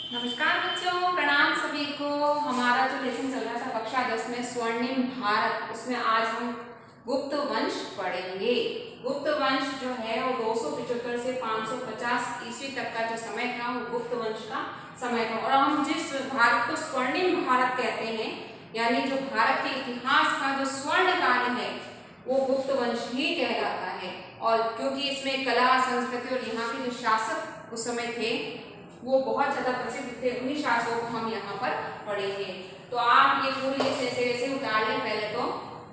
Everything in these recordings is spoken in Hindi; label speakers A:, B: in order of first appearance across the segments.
A: नमस्कार बच्चों, प्रणाम सभी को। हमारा जो लेसन चल रहा था कक्षा 10 में स्वर्णिम भारत, उसमें आज हम गुप्त वंश पढ़ेंगे। गुप्त वंश जो है वो 275 से 550 ईस्वी तक का जो समय था वो गुप्त वंश का समय था। और हम जिस भारत को स्वर्णिम भारत कहते हैं, यानी जो भारत के इतिहास का जो स्वर्ण काल है वो गुप्त वंश ही कहलाता है। और क्योंकि इसमें कला, संस्कृति और यहाँ के जो शासक उस समय थे वो बहुत ज्यादा प्रसिद्ध थे, उन्हीं शासकों को हम यहाँ पर पढ़ेंगे। तो आप ये पूरी ऐसे उतार लें। पहले तो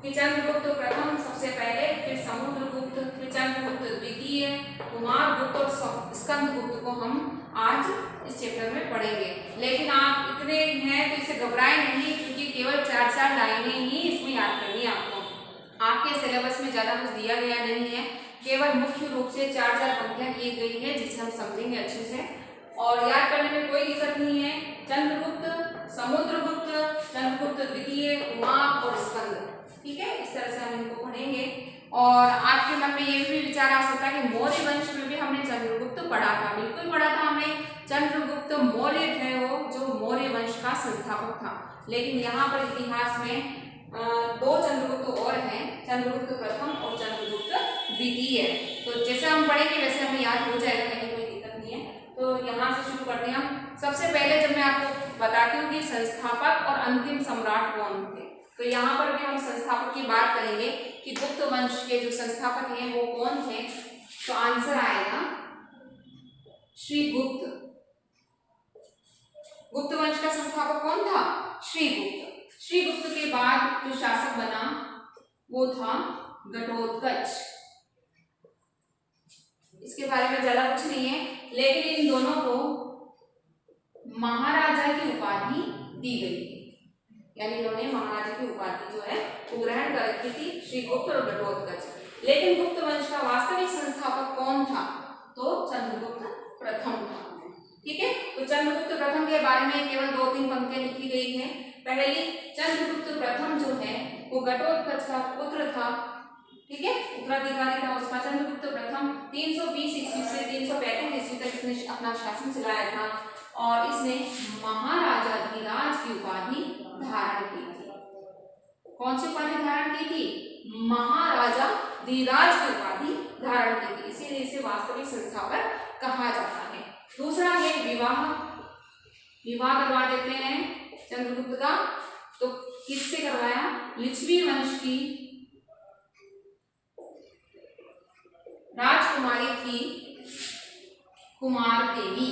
A: कि चंद्रगुप्त प्रथम सबसे पहले, फिर समुद्रगुप्त, फिर चंद्रगुप्त द्वितीय, कुमारगुप्त और स्कंदगुप्त को हम आज इस चैप्टर में पढ़ेंगे। लेकिन आप इतने हैं तो इसे घबराएं नहीं, क्योंकि केवल 4 लाइनें ही इसमें याद करनी है आपको। आपके सिलेबस में ज्यादा कुछ दिया गया नहीं है, केवल मुख्य रूप से 4 पंक्तियां दी गई है जिसे हम समझेंगे अच्छे से और याद करने में कोई दिक्कत नहीं है। चंद्रगुप्त, समुद्रगुप्त, चंद्रगुप्त द्वितीय, कुमार और स्कंद, ठीक है, इस तरह से हम इनको पढ़ेंगे। और आपके मन में ये भी विचार आ सकता है कि मौर्य वंश में भी हमने चंद्रगुप्त पढ़ा था। बिल्कुल पढ़ा था हमने। चंद्रगुप्त मौर्य थे वो, जो मौर्य वंश का संस्थापक था। लेकिन यहाँ पर इतिहास में 2 चंद्रगुप्त और हैं, चंद्रगुप्त प्रथम और चंद्रगुप्त द्वितीय। तो जैसे हम पढ़ेंगे वैसे हमें याद हो जाएगा, कहीं कोई दिक्कत नहीं है। तो यहाँ से शुरू करते हैं हम। सबसे पहले जब मैं आपको बताती हूँ कि संस्थापक और अंतिम सम्राट कौन थे, तो यहाँ पर भी हम संस्थापक की बात करेंगे कि गुप्त वंश के जो संस्थापक हैं वो कौन थे। तो आंसर आएगा श्रीगुप्त। गुप्त वंश का संस्थापक कौन था? श्रीगुप्त। श्रीगुप्त के बाद जो शासक बना वो था घटोत्कच। इसके बारे में ज्यादा कुछ नहीं है, लेकिन इन दोनों को महाराजा की उपाधि दी गई थी, यानी इन्होंने महाराजा की उपाधि जो है वो ग्रहण कर रखी थी, श्रीगुप्त और घटोत्कच। लेकिन गुप्त वंश का वास्तविक संस्थापक कौन था? तो चंद्रगुप्त प्रथम था, ठीक है। तो चंद्रगुप्त प्रथम के बारे में केवल 2-3 पंक्तियां लिखी गई हैं। पहली, चंद्रगुप्त प्रथम जो है वो घटोत्कच का पुत्र था, ठीक है, उत्तराधिकारी था उसका। चंद्रगुप्त प्रथम 320 ईस्वी से 335 ईस्वी तक इसने अपना शासन चलाया था और इसने महाराजाधिराज की उपाधि धारण की थी। कौन सी उपाधि धारण की थी? महाराजाधिराज की उपाधि धारण की थी, इसीलिए इसे वास्तविक संस्थापक कहा जाता है। दूसरा है विवाह। विवाह करवा देते हैं चंद्रगुप्त का। तो किससे करवाया? लिच्छवी वंश की राजकुमारी थी कुमार देवी,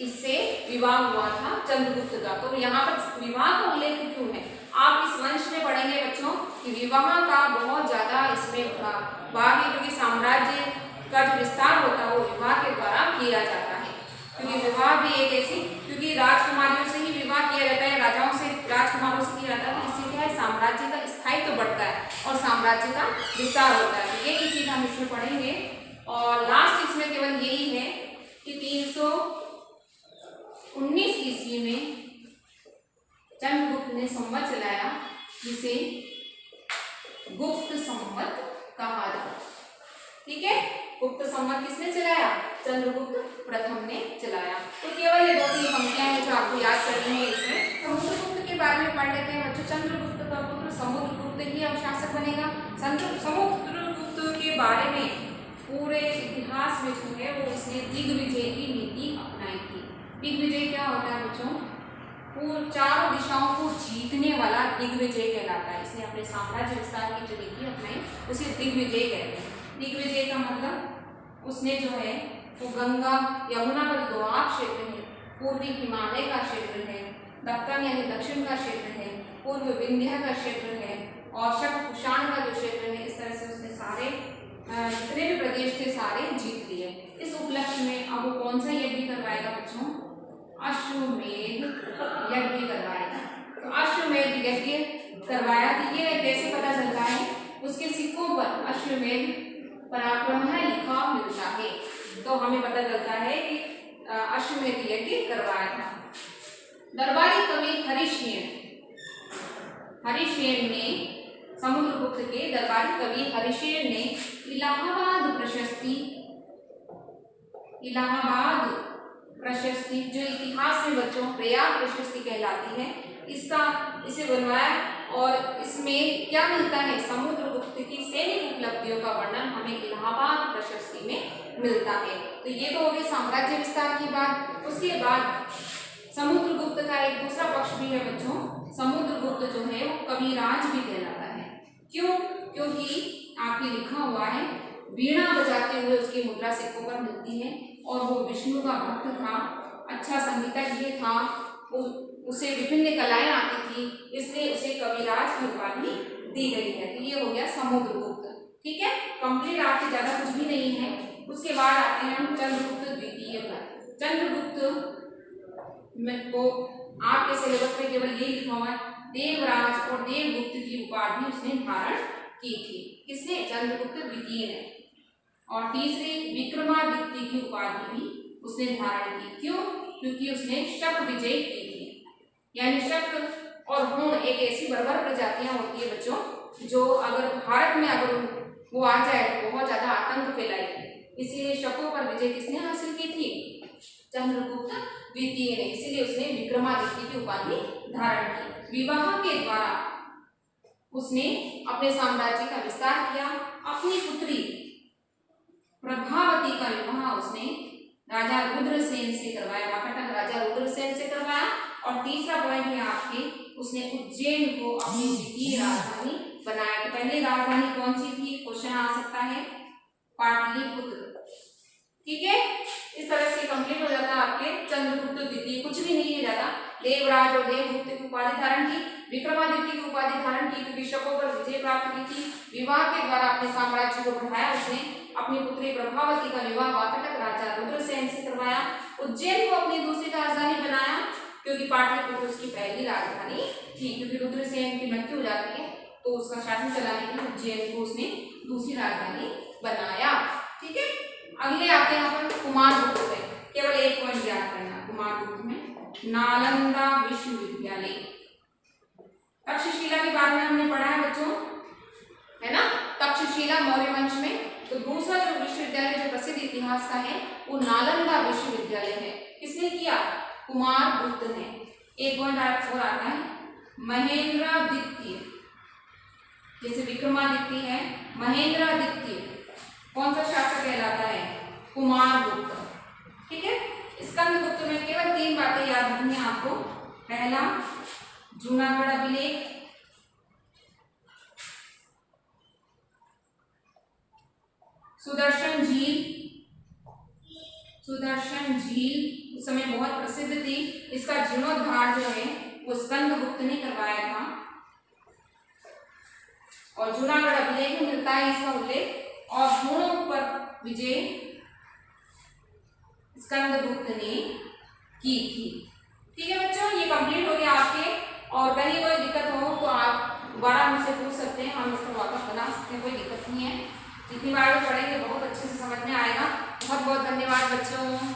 A: इससे विवाह हुआ था चंद्रगुप्त का। तो यहाँ पर विवाह का उल्लेख क्यों है? आप इस वंश में पढ़ेंगे बच्चों कि विवाह का बहुत ज्यादा इसमें भाग है, क्योंकि साम्राज्य का जो विस्तार होता है वो विवाह के द्वारा किया जाता है। क्योंकि विवाह भी एक ऐसी, क्योंकि राजकुमारियों से ही विवाह किया जाता है, राजाओं से, राजकुमारों से किया जाता है, इससे क्या है, साम्राज्य का स्थायित्व बढ़ता है और साम्राज्य का विस्तार होता है। तो यही चीज हम इसमें पढ़ेंगे। और लास्ट इसमें केवल यही है कि 319 ईस्वी में चंद्रगुप्त ने संवत चलाया, जिसे गुप्त संवत कहा जाता है, ठीक है। गुप्त संवत किसने चलाया? चंद्रगुप्त प्रथम ने चलाया। तो केवल ये 2-3 पंक्तियां हैं जो आपको याद करनी है। इसमें समुद्रगुप्त के बारे में पढ़ लेते हैं बच्चों। चंद्रगुप्त का पुत्र समुद्रगुप्त ही अब शासक बनेगा। समुद्रगुप्त के बारे में पूरे इतिहास में जो है वो इसने दिग्विजय की नीति अपनाई थी। दिग्विजय क्या होता है बच्चों? चारों दिशाओं को जीतने वाला दिग्विजय कहलाता है। इसने अपने साम्राज्य विस्तार की जो नीति अपनाई उसे दिग्विजय कहते हैं। दिग्विजय का मतलब उसने जो है वो गंगा यमुना का जो दोआब क्षेत्र है, पूर्वी हिमालय का क्षेत्र है, दक्कन यानी दक्षिण का क्षेत्र है, पूर्व विंध्य का क्षेत्र है और शक कुषाण का जो क्षेत्र है, इस तरह से उसने सारे जितने भी प्रदेश थे सारे जीत लिए। इस उपलक्ष्य में अब वो कौन सा यज्ञ करवाएगा बच्चों? अश्वमेध यज्ञ करवाएगा। तो अश्वमेध यज्ञ करवाया। तो ये कैसे पता चलता है? उसके सिक्कों पर अश्वमेध पराक्रम है लिखा मिलता है, तो हमें पता चलता है कि अश्वमेध यज्ञ करवाया था। दरबारी कवि हरिशेन ने, समुद्रगुप्त के दरबारी कवि हरिशेन ने इलाहाबाद प्रशस्ति इलाहाबाद प्रशस्ति जो इतिहास में बच्चों प्रयाग प्रशस्ति कहलाती है, इसे बनवाया और इसमें क्या मिलता है, समुद्रगुप्त की सैनिक उपलब्धियों का वर्णन हमें इलाहाबाद प्रशस्ति में मिलता है। तो ये तो हो गई साम्राज्य विस्तार की बात। उसके बाद समुद्रगुप्त का एक दूसरा पक्ष भी है बच्चों, समुद्रगुप्त जो है वो कविराज भी कहलाता है। क्यों? क्योंकि आपने लिखा हुआ है वीणा बजाते हुए उसकी मुद्रा सिक्कों पर मिलती है और वो विष्णु का भक्त था, अच्छा संगीतज्ञ था, उसे विभिन्न कलाएं आती थी, इसलिए उसे कविराज की उपाधि दी गई है। तो ये हो गया समुद्रगुप्त। ठीक है, कंप्लीट आपसे ज्यादा कुछ भी नहीं है। उसके बाद आते हैं हम चंद्रगुप्त द्वितीय पर। चंद्रगुप्त को आपके सिलेबस में केवल ये लिखा हुआ है देवराज और देवगुप्त की उपाधि उसने धारण की थी। किसने? चंद्रगुप्त द्वितीय ने। और तीसरी विक्रमादित्य की उपाधि भी उसने धारण की। क्यों? क्योंकि उसने शक विजय की थी। यानी शक और हूण एक ऐसी बर्बर प्रजातियां होती है बच्चों जो अगर भारत में अगर वो आ जाए तो बहुत ज्यादा आतंक फैलाएगी, इसीलिए शकों पर विजय किसने हासिल की थी? चंद्रगुप्त द्वितीय ने। इसीलिए उसने विक्रमादित्य की उपाधि धारण की। विवाह के द्वारा उसने अपने साम्राज्य का विस्तार किया। अपनी पुत्री प्रभावती का विवाह उसने राजा रुद्रसेन से करवाया, वाकाटक राजा रुद्रसेन से करवाया। और तीसरा पॉइंट है आपके, उसने उज्जैन को अपनी द्वितीय राजधानी बनाया। तो पहली राजधानी कौन सी थी? क्वेश्चन आ सकता है, पाटलिपुत्र। ठीक है, इस तरह से कंप्लीट हो जाता है आपके चंद्रगुप्त द्वितीय। कुछ भी नहीं है ज्यादा। देवराज और देवगुप्त की उपाधि धारण की, विक्रमादित्य की उपाधि धारण की क्योंकि शकों पर विजय प्राप्त की थी। विवाह के द्वारा अपने साम्राज्य को बढ़ाया उसने। अपनी पुत्री प्रभावती का विवाह वाकाटक राजा रुद्रसेन से करवाया। उज्जैन को अपनी दूसरी राजधानी बनाया क्योंकि पाटलिपुत्र उसकी पहली राजधानी थी। क्योंकि रुद्रसेन की मृत्यु हो जाती है तो उसका शासन चलाने के लिए उज्जैन को उसने दूसरी राजधानी बनाया। ठीक है, अगले आते हैं अपन कुमारगुप्त पे। केवल एक पॉइंट याद करना, कुमारगुप्त में नालंदा विश्वविद्यालय। तक्षशिला के बारे में हमने पढ़ा है बच्चों, है ना? तक्षशिला मौर्य वंश में। तो दूसरा जो विश्वविद्यालय जो प्रसिद्ध इतिहास का है वो नालंदा विश्वविद्यालय है। किसने किया? कुमारगुप्त ने। एक पॉइंट और आता है महेंद्रादित्य। जैसे विक्रमादित्य है, महेंद्रादित्य कौन सा शासक कहलाता है? कुमारगुप्त। ठीक है, स्कंदगुप्त में केवल 3 बातें याद रखनी है आपको। पहला, जूनागढ़ अभिलेख, सुदर्शन झील। सुदर्शन झील उस समय बहुत प्रसिद्ध थी। इसका जीर्णोद्धार जो है वो स्कंदगुप्त ने करवाया था और जूनागढ़ अभिलेख में मिलता है इसका उल्लेख। और हूणों पर विजय स्कंदगुप्त ने की थी। ठीक है बच्चों, ये कंप्लीट हो गया आपके। और कहीं कोई दिक्कत हो तो आप दोबारा मुझसे पूछ सकते हैं, हम इसको वापस बना सकते हैं, कोई दिक्कत नहीं है। जितनी बार भी पढ़ेंगे बहुत अच्छे से समझ में आएगा। बहुत बहुत धन्यवाद बच्चों।